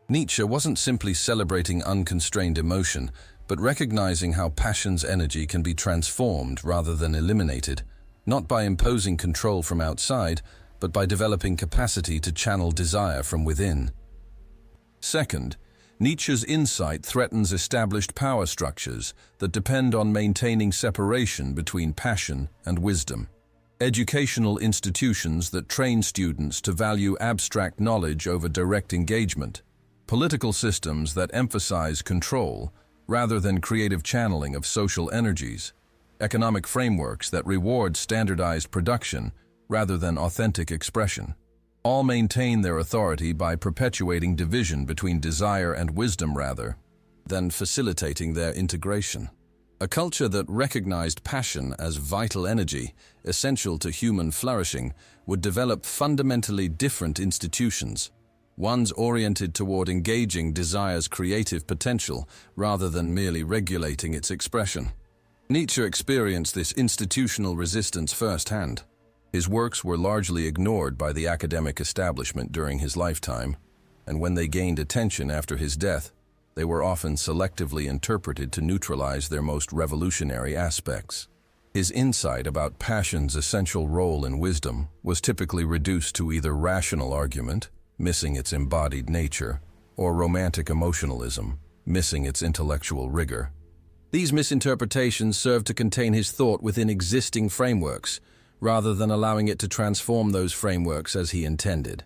Nietzsche wasn't simply celebrating unconstrained emotion, but recognizing how passion's energy can be transformed rather than eliminated, not by imposing control from outside, but by developing capacity to channel desire from within. Second, Nietzsche's insight threatens established power structures that depend on maintaining separation between passion and wisdom. Educational institutions that train students to value abstract knowledge over direct engagement, political systems that emphasize control rather than creative channeling of social energies, economic frameworks that reward standardized production rather than authentic expression, all maintain their authority by perpetuating division between desire and wisdom rather than facilitating their integration. A culture that recognized passion as vital energy, essential to human flourishing, would develop fundamentally different institutions, ones oriented toward engaging desire's creative potential rather than merely regulating its expression. Nietzsche experienced this institutional resistance firsthand. His works were largely ignored by the academic establishment during his lifetime, and when they gained attention after his death, they were often selectively interpreted to neutralize their most revolutionary aspects. His insight about passion's essential role in wisdom was typically reduced to either rational argument, missing its embodied nature, or romantic emotionalism, missing its intellectual rigor. These misinterpretations served to contain his thought within existing frameworks, rather than allowing it to transform those frameworks as he intended.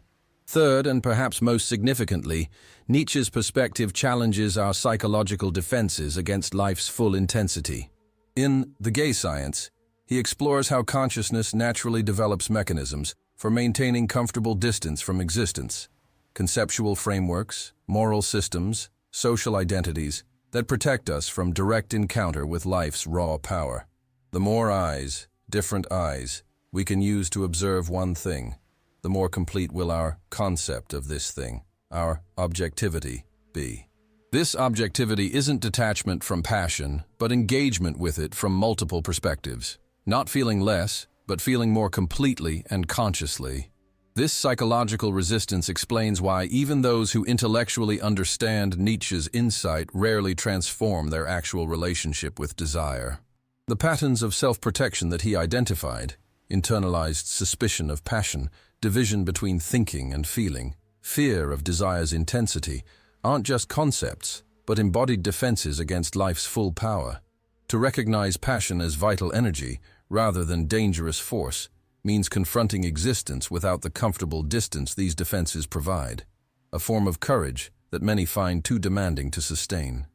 Third, and perhaps most significantly, Nietzsche's perspective challenges our psychological defenses against life's full intensity. In The Gay Science, he explores how consciousness naturally develops mechanisms for maintaining comfortable distance from existence, conceptual frameworks, moral systems, social identities that protect us from direct encounter with life's raw power. The more eyes, different eyes, we can use to observe one thing, the more complete will our concept of this thing, our objectivity, be. This objectivity isn't detachment from passion, but engagement with it from multiple perspectives. Not feeling less, but feeling more completely and consciously. This psychological resistance explains why even those who intellectually understand Nietzsche's insight rarely transform their actual relationship with desire. The patterns of self-protection that he identified, internalized suspicion of passion, division between thinking and feeling, fear of desire's intensity, aren't just concepts, but embodied defenses against life's full power. To recognize passion as vital energy, rather than dangerous force, means confronting existence without the comfortable distance these defenses provide, a form of courage that many find too demanding to sustain.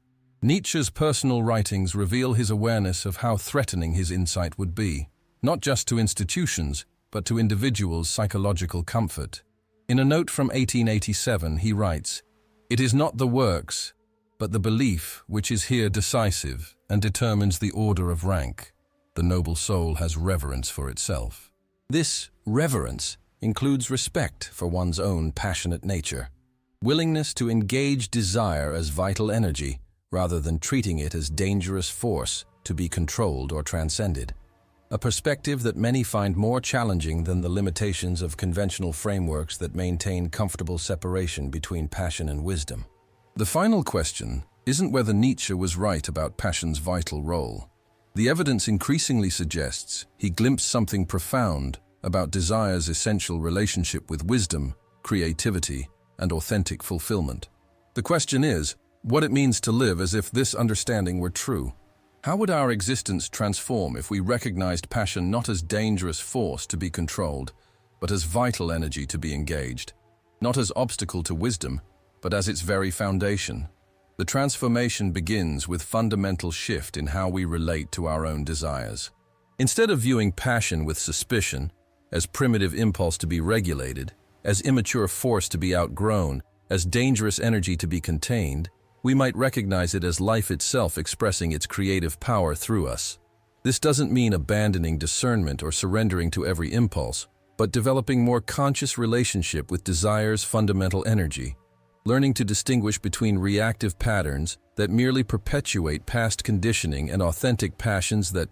Nietzsche's personal writings reveal his awareness of how threatening his insight would be, not just to institutions, but to individuals' psychological comfort. In a note from 1887, he writes, "It is not the works, but the belief which is here decisive and determines the order of rank. The noble soul has reverence for itself." This reverence includes respect for one's own passionate nature, willingness to engage desire as vital energy rather than treating it as dangerous force to be controlled or transcended, a perspective that many find more challenging than the limitations of conventional frameworks that maintain comfortable separation between passion and wisdom. The final question isn't whether Nietzsche was right about passion's vital role. The evidence increasingly suggests he glimpsed something profound about desire's essential relationship with wisdom, creativity, and authentic fulfillment. The question is, what it means to live as if this understanding were true. How would our existence transform if we recognized passion not as dangerous force to be controlled, but as vital energy to be engaged, not as obstacle to wisdom, but as its very foundation? The transformation begins with fundamental shift in how we relate to our own desires. Instead of viewing passion with suspicion, as primitive impulse to be regulated, as immature force to be outgrown, as dangerous energy to be contained, we might recognize it as life itself expressing its creative power through us. This doesn't mean abandoning discernment or surrendering to every impulse, but developing more conscious relationship with desire's fundamental energy, learning to distinguish between reactive patterns that merely perpetuate past conditioning and authentic passions that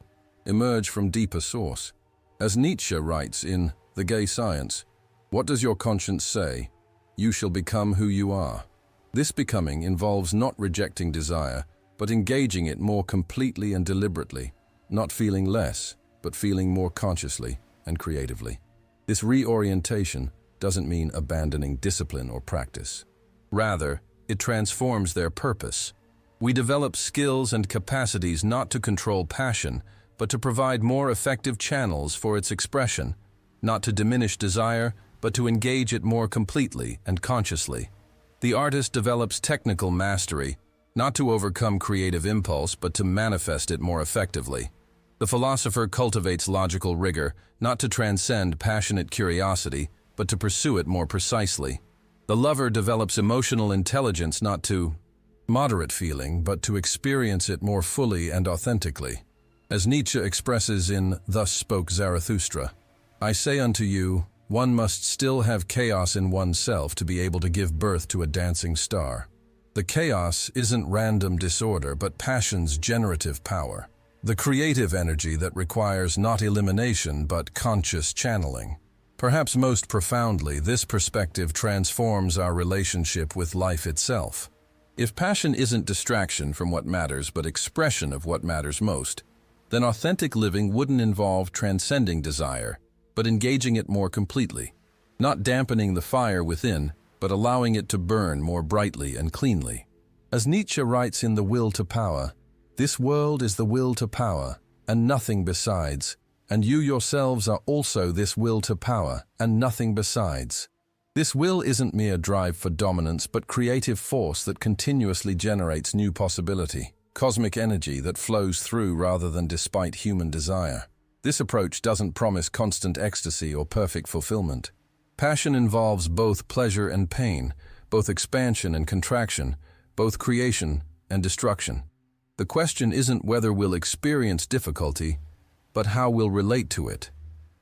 emerge from deeper source. As Nietzsche writes in The Gay Science, "What does your conscience say? You shall become who you are." This becoming involves not rejecting desire, but engaging it more completely and deliberately, not feeling less, but feeling more consciously and creatively. This reorientation doesn't mean abandoning discipline or practice. Rather, it transforms their purpose. We develop skills and capacities not to control passion, but to provide more effective channels for its expression, not to diminish desire, but to engage it more completely and consciously. The artist develops technical mastery, not to overcome creative impulse, but to manifest it more effectively. The philosopher cultivates logical rigor, not to transcend passionate curiosity, but to pursue it more precisely. The lover develops emotional intelligence, not to moderate feeling, but to experience it more fully and authentically. As Nietzsche expresses in Thus Spoke Zarathustra, "I say unto you, one must still have chaos in oneself to be able to give birth to a dancing star." The chaos isn't random disorder, but passion's generative power. The creative energy that requires not elimination, but conscious channeling. Perhaps most profoundly, this perspective transforms our relationship with life itself. If passion isn't distraction from what matters, but expression of what matters most, then authentic living wouldn't involve transcending desire, but engaging it more completely, not dampening the fire within, but allowing it to burn more brightly and cleanly. As Nietzsche writes in The Will to Power, "This world is the will to power, and nothing besides, and you yourselves are also this will to power, and nothing besides." This will isn't mere drive for dominance, but creative force that continuously generates new possibility, cosmic energy that flows through rather than despite human desire. This approach doesn't promise constant ecstasy or perfect fulfillment. Passion involves both pleasure and pain, both expansion and contraction, both creation and destruction. The question isn't whether we'll experience difficulty, but how we'll relate to it.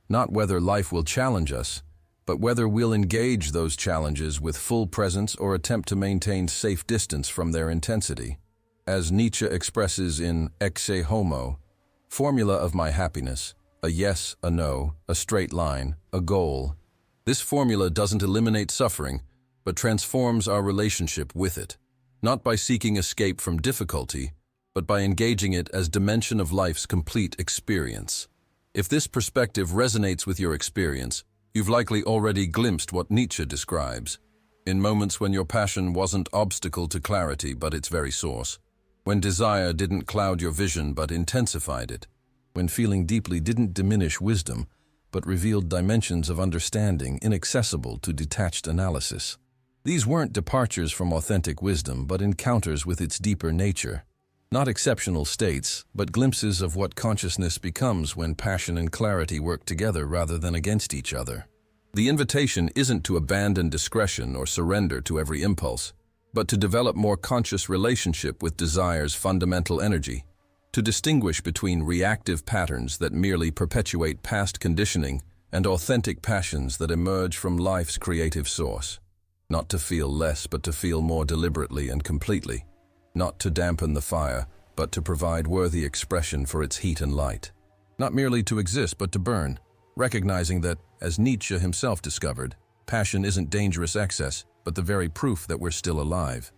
Not whether life will challenge us, but whether we'll engage those challenges with full presence or attempt to maintain safe distance from their intensity. As Nietzsche expresses in Ecce Homo, "Formula of my happiness, a yes, a no, a straight line, a goal." This formula doesn't eliminate suffering, but transforms our relationship with it, not by seeking escape from difficulty, but by engaging it as dimension of life's complete experience. If this perspective resonates with your experience, you've likely already glimpsed what Nietzsche describes. In moments when your passion wasn't obstacle to clarity but its very source. When desire didn't cloud your vision but intensified it. When feeling deeply didn't diminish wisdom, but revealed dimensions of understanding inaccessible to detached analysis. These weren't departures from authentic wisdom, but encounters with its deeper nature. Not exceptional states, but glimpses of what consciousness becomes when passion and clarity work together rather than against each other. The invitation isn't to abandon discretion or surrender to every impulse, but to develop more conscious relationship with desire's fundamental energy, to distinguish between reactive patterns that merely perpetuate past conditioning and authentic passions that emerge from life's creative source. Not to feel less, but to feel more deliberately and completely. Not to dampen the fire, but to provide worthy expression for its heat and light. Not merely to exist, but to burn, recognizing that, as Nietzsche himself discovered, passion isn't dangerous excess, but the very proof that we're still alive.